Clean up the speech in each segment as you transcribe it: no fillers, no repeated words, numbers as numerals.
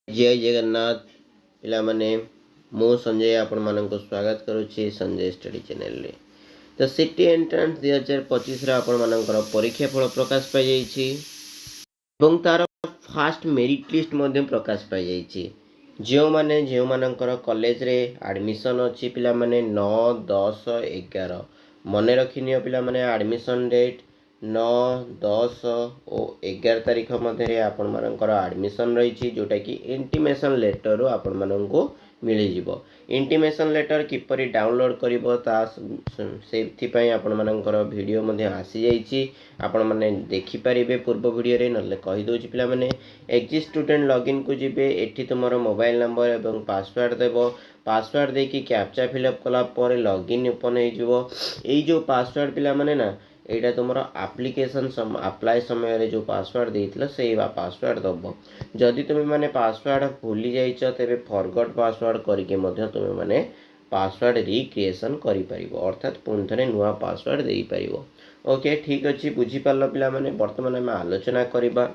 जय जगन्नाथ पिलामाने मु संजय आपण मानक स्वागत करुच्ची संजय स्टडी चैनल रे। तो सिटी एंट्रांस 2025 रे आपण मानकर परीक्षा फल प्रकाश पाई जाईछि एवं तार फास्ट मेरिट लिस्ट मध्य प्रकाश पाई जाईछि। जो मानकर कॉलेज रे एडमिशन अछि पिला माने 9 10 11 मन रखिनियो पिला माने एडमिशन डेट 9 10 और 11 तारीख मध्य आपण मानकर एडमिशन रही जोटा कि इंटीमेशन लेटर रू आपण माननको मिली जिवो। इंटीमेशन लेटर किपरि डाउनलोड करिवो ता सेथि पई आपण मानकर वीडियो मध्ये आसी जाईछि। आपण माने देखि परिबे पूर्व वीडियो रे नले कहि दोछि पिला माने एक्जिट स्टूडेंट लॉगिन को जिबे एठी तुमरो मोबाइल नंबर एवं पासवर्ड देबो। पासवर्ड देकी कैप्चा फिलअप कला पर लॉगिन ओपन हो जिवो। एई जो पासवर्ड पिला माने ना एटा तुमरो एप्लिकेशन अप्लाई समय रे जो पासवर्ड देइथिलो सेई पासवर्ड दबो। जदि तुम माने पासवर्ड भूली जाइछ तेबे फॉरगॉट पासवर्ड करके मध्य तुम माने पासवर्ड रिक्रिएशन करि परिबो, अर्थात पुन थरे नुवा पासवर्ड देई परिबो। ओके ठीक अछि, बुझी पारलो पिला माने। वर्तमान हम आलोचना करिबा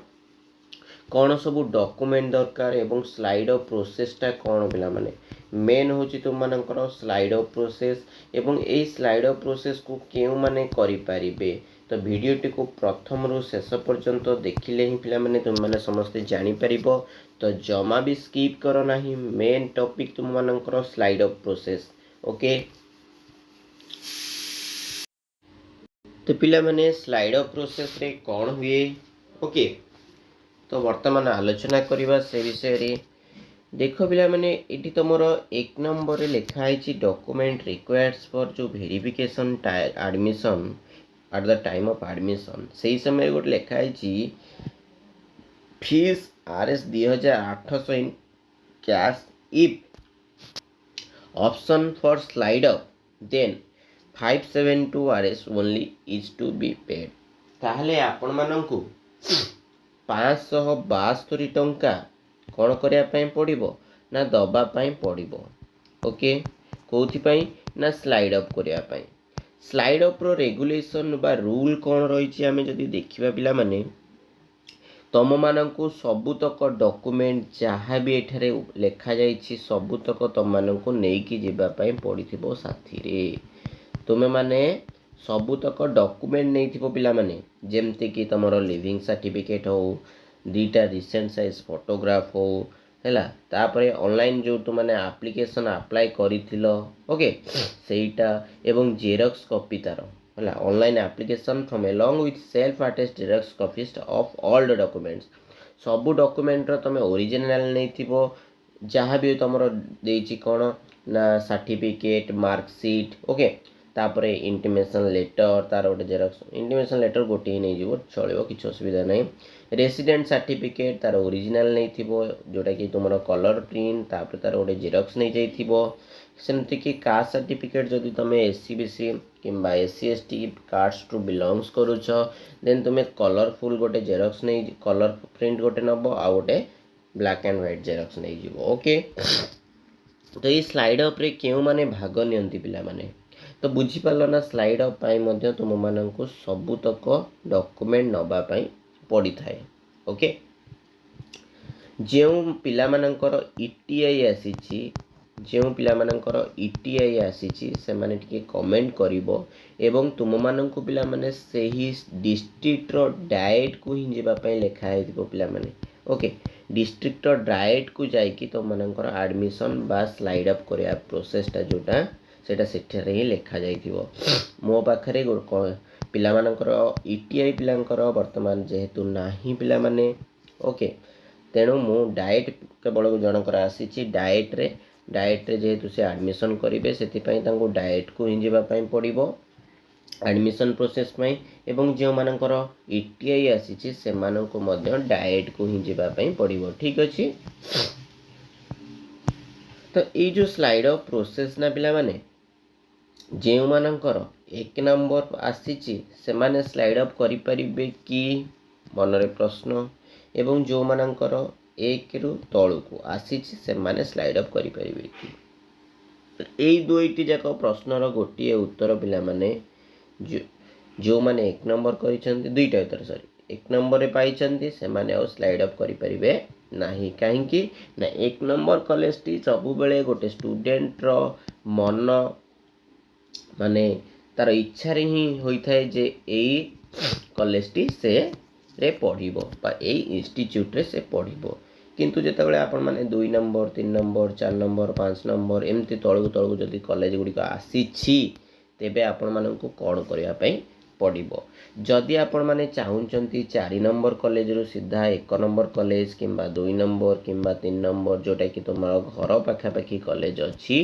कौन सब डॉक्यूमेंट दरकार एवं स्लाइड ऑफ प्रोसेसटा कौन पिला माने मेन होची तुम मानकर स्लाइड ऑफ प्रोसेस एवं ए स्लाइड ऑफ प्रोसेस को केउ माने करि परिबे। तो वीडियोटी को प्रथम रु शेष पर्यंत देखिले ही पिला माने तुम माने समस्त जानि परिबो। तो जमा भी स्किप करो नाही, मेन टॉपिक तुम मानकर स्लाइड ऑफ प्रोसेस। ओके तो पिला माने स्लाइड ऑफ प्रोसेस रे कौन हुए। ओके तो वर्तमान आलोचना करवा से विषय रे। देखो पिला माने एटी तुमरो एक नंबर रे लिखा है डॉक्यूमेंट रिक्वायर्स फॉर जो verification admission at the time of admission. सही समय गोटे लिखा है fees RS 2800 in cash if option for slide up then 572 RS only is to be paid. ताहले आपण माननकु 572 टंका कौन करने पड़ो ना दबापाई पड़ो। ओके कौथि ना स्लाइड अप करने। स्लाइड अप रो रेगुलेशन बा रूल कौन रही आम जदि देखा पिला माने तुम मानू सबुतक डॉक्यूमेंट जहाँ भी एठारे लिखा जाइछि सबुतक तुम मानू नहीं जावाई पड़ो साथी रे। तुम माने सबुतक डॉक्यूमेंट नहीं थी पिला माने जेमती कि तुमर लिविंग सर्टिफिकेट हो, दीटा रिसेंट साइज फोटोग्राफ हो हैला, तापरे ऑनलाइन जो तुम माने एप्लिकेशन अप्लाई करिथिलो ओके सेटा एवं जेरॉक्स कॉपी तार हैला online application from along with self attest xerox copies of all the documents. सब डॉक्यूमेंट रो तुम ओरिजिनल नहीं थिबो जहाँ भी तुमरो देछि कोन ना सर्टिफिकेट मार्कशीट ओके तापरे इंटीमेशन लेटर तार गोटे जेरॉक्स इंटीमेशन लेटर गोटे ही नहीं जीवो चलो किसी असुविधा नहीं। रेसिडेंट सर्टिफिकेट तार ओरिजिनल नहीं थिबो जोटा कि तुम कलर प्रिंट तापर तार गोटे जेरॉक्स नहीं जाइथिबो। सेमती कि कास्ट सर्टिफिकेट जदि तुम एससी बीसी किंबा SC ST caste to belongs करूछ देन तुम कलरफुल गोटे जेरॉक्स नहीं कलर प्रिंट गोटे नब आ गोटे ब्लैक एंड व्हाइट जेरॉक्स नहीं जीवो। ओके तो ये स्लाइड अप रे केउ माने भाग नियंती पिला माने तो बुझी पारल ना स्लाइड अप पाई मध्य तुम माननको सबुतक डॉक्यूमेंट नबा पाई पड़ी थाए। ओके जो पिला मानकर ईटीआई आसीची जो पिला मानकर ईटीआई आसीची से माने टिके कमेंट करिवो एवं तुम माननको पिला माने सेही डिस्ट्रिक्ट रो डायट को ही जेबा पाई लेखा हेतिबो पिला माने। ओके डिस्ट्रिक्ट रो डायट को जाई कि तुम मानकर एडमिशन बा स्लाइड अप करिया प्रोसेसटा जोटा सेटा सेठरे ही लेखा जाइथिबो। मो पाखरे पिला मानकर ईटीआई पिलांकर वर्तमान जेहेतु नाही पिला माने ओके तेणु मु डाएट केवल जनकर आसीची डाएट रे जेहेतु से एडमिशन करेंगे से डाएट को ही जावाई पड़ो एडमिशन प्रोसेस में एवं जो मानकर ईटीआई आसीची से माननको मध्य डाएट को ही जावाई पड़ो। ठीक अच्छे तो ये जो स्लाइड ऑफ प्रोसेस ना पिला माने जो मानकर एक नंबर आसीची से माने स्लाइड अप करि परिबे कि मनरे प्रश्न एवं जो मानकर एक रु तलू को आसीची से माने स्लाइड अप करि परिबे कि एई दुईटी जाक प्रश्नर गोटे उत्तर पिला माने जो माने एक नंबर करिसेंती दुईटा उत्तर सॉरी एक नंबर रे पाइछंती से माने स्लाइड अप करि परिबे ନାହିଁ କାହିଁକି ନା 1 ନମ୍ବର କଲେଜଟି ସବୁବେଳେ ଗୋଟେ ଷ୍ଟୁଡେଣ୍ଟର ମନ ମାନେ ତାର ଇଚ୍ଛାରେ ହିଁ ହୋଇଥାଏ ଯେ ଏଇ କଲେଜଟି ସେ ପଢ଼ିବ ବା ଏଇ ଇନଷ୍ଟିଚ୍ୟୁଟ୍ରେ ସେ ପଢ଼ିବ। କିନ୍ତୁ ଯେତେବେଳେ ଆପଣମାନେ 2 ନମ୍ବର 3 ନମ୍ବର 4 ନମ୍ବର 5 ନମ୍ବର ଏମିତି ତଳକୁ ତଳକୁ ଯଦି କଲେଜ ଗୁଡ଼ିକ ଆସିଛି ତେବେ ଆପଣମାନଙ୍କୁ କ'ଣ କରିବା ପାଇଁ ପଡ଼ିବ। ଯଦି ଆପଣମାନେ ଚାହୁଁଛନ୍ତି 4 ନମ୍ବର କଲେଜରୁ ସିଧା 1 ନମ୍ବର କଲେଜ କିମ୍ବା 2 ନମ୍ବର କିମ୍ବା 3 ନମ୍ବର ଯେଉଁଟାକି ତୁମର ଘର ପାଖାପାଖି କଲେଜ ଅଛି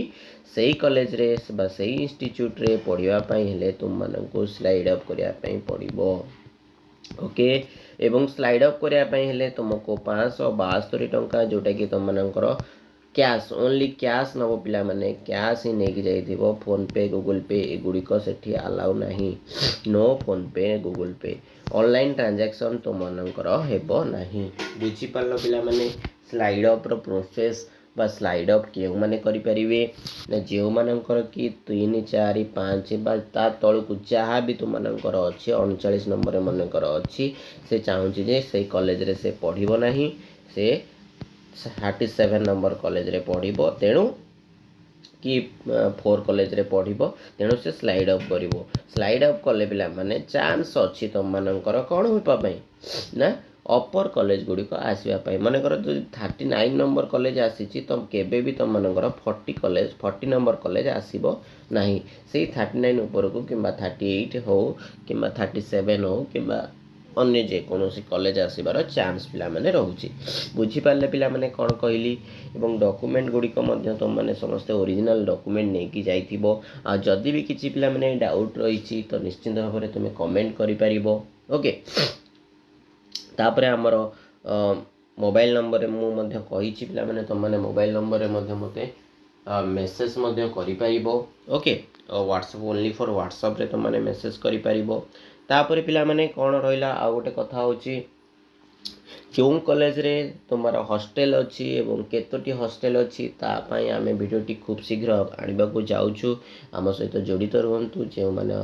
ସେଇ କଲେଜରେ ବା ସେଇ ଇନଷ୍ଟିଚ୍ୟୁଟ୍ରେ ପଢ଼ିବା ପାଇଁ ହେଲେ ତୁମମାନଙ୍କୁ ସ୍ଲାଇଡ୍ ଅପ୍ କରିବା ପାଇଁ ପଡ଼ିବ। ଓକେ, ଏବଂ ସ୍ଲାଇଡ୍ ଅପ୍ କରିବା ପାଇଁ ହେଲେ ତୁମକୁ 572 ଟଙ୍କା ଯେଉଁଟାକି ତୁମମାନଙ୍କର କ୍ୟାସ୍ ଓନ୍ଲି କ୍ୟାସ୍ ନେବ ପିଲାମାନେ କ୍ୟାସ୍ ହିଁ ନେଇକି ଯାଇଥିବ। ଫୋନ୍ପେ ଗୁଗୁଲ୍ पे ଏଗୁଡ଼ିକ ସେଠି ଆଲାଉ ନାହିଁ। नो ଫୋନ୍ପେ ଗୁଗୁଲ୍ पे ଅନଲାଇନ୍ ଟ୍ରାଞ୍ଜାକ୍ସନ୍ ତୁମମାନଙ୍କର ହେବ ନାହିଁ। ବୁଝିପାରିଲ ପିଲାମାନେ ସ୍ଲାଇଡ୍ ଅପ୍ର ପ୍ରୋସେସ୍ ବା ସ୍ଲାଇଡ୍ ଅପ୍ କେଉଁମାନେ କରିପାରିବେ ନା ଯେଉଁମାନଙ୍କର କି 3 4 5 ବା ତା ତଳକୁ ଯାହା ବି ତୁମମାନଙ୍କର ଅଛି 39 ନମ୍ବରରେ ମନେକର ଅଛି ସେ ଚାହୁଁଛି ଯେ ସେଇ କଲେଜରେ ସେ ପଢ଼ିବ ନାହିଁ ସେ 37 ନମ୍ବର କଲେଜରେ ପଢ଼ିବ ତେଣୁ କି 4 କଲେଜରେ ପଢ଼ିବ ତେଣୁ ସେ ସ୍ଲାଇଡ୍ ଅପ୍ କରିବ। ସ୍ଲାଇଡ୍ ଅପ୍ କଲେ ପିଲାମାନେ ଚାନ୍ସ ଅଛି ତୁମମାନଙ୍କର କ'ଣ ହେବା ପାଇଁ ନା ଅପର କଲେଜ ଗୁଡ଼ିକ ଆସିବା ପାଇଁ। ମନେକର ଯଦି 39 ନମ୍ବର କଲେଜ ଆସିଛି ତ କେବେ ବି ତୁମମାନଙ୍କର 40 ନମ୍ବର କଲେଜ ଆସିବ ନାହିଁ। ସେଇ 39 ଉପରକୁ କିମ୍ବା 38 ହେଉ କିମ୍ବା 37 ହେଉ କିମ୍ବା ଅନ୍ୟ ଯେକୌଣସି କଲେଜ ଆସିବାର ଚାନ୍ସ ପିଲାମାନେ ରହୁଛି। ବୁଝିପାରିଲେ ପିଲାମାନେ କ'ଣ କହିଲି ଏବଂ ଡକୁମେଣ୍ଟ ଗୁଡ଼ିକ ମଧ୍ୟ ତୁମମାନେ ସମସ୍ତେ ଓରିଜିନାଲ ଡକୁମେଣ୍ଟ ନେଇକି ଯାଇଥିବ। ଆଉ ଯଦି ବି କିଛି ପିଲାମାନେ ଡାଉଟ୍ ରହିଛି ତ ନିଶ୍ଚିନ୍ତ ଭାବରେ ତୁମେ କମେଣ୍ଟ କରିପାରିବ। ଓକେ, ତାପରେ ଆମର ମୋବାଇଲ ନମ୍ବରରେ ମୁଁ ମଧ୍ୟ କହିଛି ପିଲାମାନେ ତୁମମାନେ ମୋବାଇଲ ନମ୍ବରରେ ମଧ୍ୟ ମୋତେ ମେସେଜ୍ ମଧ୍ୟ କରିପାରିବ। ଓକେ, ହ୍ୱାଟ୍ସଆପ୍ ଓନ୍ଲି ଫର୍ ହ୍ୱାଟ୍ସଆପ୍ରେ ତୁମମାନେ ମେସେଜ୍ କରିପାରିବ। ତାପରେ ପିଲାମାନେ କ'ଣ ରହିଲା ଆଉ ଗୋଟେ କଥା ହେଉଛି କେଉଁ କଲେଜରେ ତୁମର ହଷ୍ଟେଲ ଅଛି ଏବଂ କେତୋଟି ହଷ୍ଟେଲ ଅଛି ତା ପାଇଁ ଆମେ ଭିଡ଼ିଓଟି ଖୁବ୍ ଶୀଘ୍ର ଆଣିବାକୁ ଯାଉଛୁ। ଆମ ସହିତ ଜଡ଼ିତ ରୁହନ୍ତୁ। ଯେଉଁମାନେ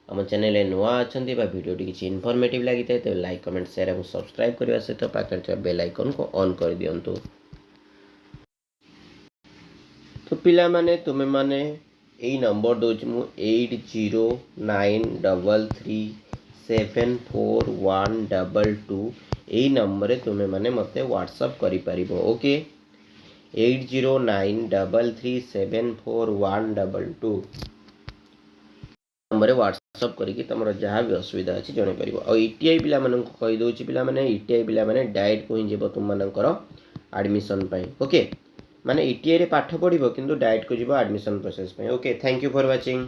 ଆମ ଚ୍ୟାନେଲରେ ନୂଆ ଅଛନ୍ତି ବା ଭିଡ଼ିଓଟି କିଛି ଇନଫର୍ମେଟିଭ୍ ଲାଗିଥାଏ ତେବେ ଲାଇକ୍ କମେଣ୍ଟ ସେୟାର ଏବଂ ସବସ୍କ୍ରାଇବ୍ କରିବା ସହିତ ପାଖରେ ଥିବା ବେଲ୍ ଆଇକନ୍କୁ ଅନ୍ କରିଦିଅନ୍ତୁ। ତ ପିଲାମାନେ ତୁମେମାନେ ଏଇ ନମ୍ବର ଦେଉଛି ମୁଁ 8093374122 ଏଇ ନମ୍ବରରେ ତୁମେମାନେ ମୋତେ ହ୍ୱାଟ୍ସଆପ୍ କରିପାରିବ। ଓକେ, 8093374122 ନମ୍ବରରେ ହ୍ୱାଟ୍ସଆପ୍ କରିକି ତୁମର ଯାହା ବି ଅସୁବିଧା ଅଛି ଜଣାଇପାରିବ। ଆଉ ଇଟିଆଇ ପିଲାମାନଙ୍କୁ କହିଦେଉଛି ପିଲାମାନେ ଇଟିଆଇ ପିଲାମାନେ ଡାଏଟ୍କୁ ହିଁ ଯିବ ତୁମମାନଙ୍କର ଆଡ଼ମିସନ୍ ପାଇଁ। ଓକେ, ମାନେ ଇଟିଆଇରେ ପାଠ ପଢ଼ିବ କିନ୍ତୁ ଡାଏଟ୍କୁ ଯିବ ଆଡ଼ମିସନ୍ ପ୍ରୋସେସ୍ ପାଇଁ। Okay, thank you for watching.